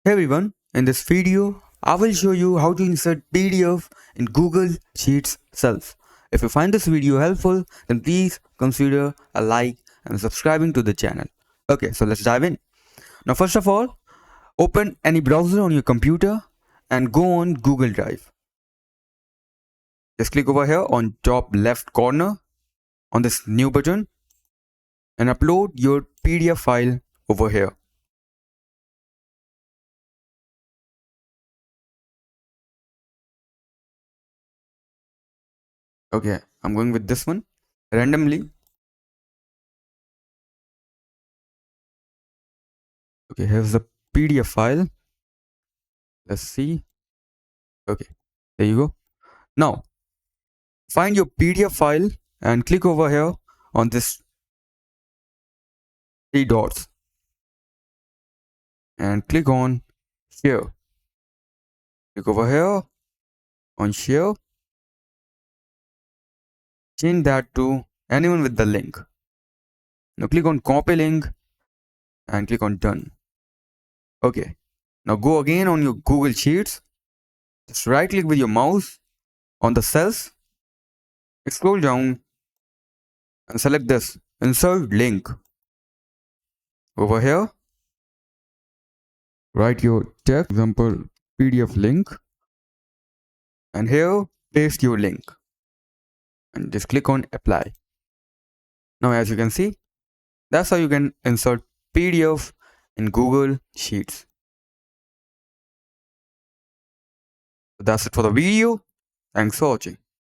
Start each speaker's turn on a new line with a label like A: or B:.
A: Hey everyone, in this video, I will show you how to insert PDF in Google Sheets cells. If you find this video helpful, then please consider a like and subscribing to the channel. Okay, so let's dive in. Now first of all, open any browser on your computer and go on Google Drive. Just click over here on top left corner on this new button and upload your PDF file over here. Okay, I'm going with this one randomly. Okay, here's the PDF file. Let's see. Okay, there you go. Now, find your PDF file and click over here on this three dots and click on share. Click over here on share. Change that to anyone with the link. Now click on copy link and click on done. Okay. Now go again on your Google Sheets. Just right click with your mouse on the cells. Scroll down and select this insert link. Over here, write your text, example PDF link, and here paste your link and just click on apply. Now as you can see, that's how you can insert PDF in Google Sheets. That's it for the video. Thanks for watching.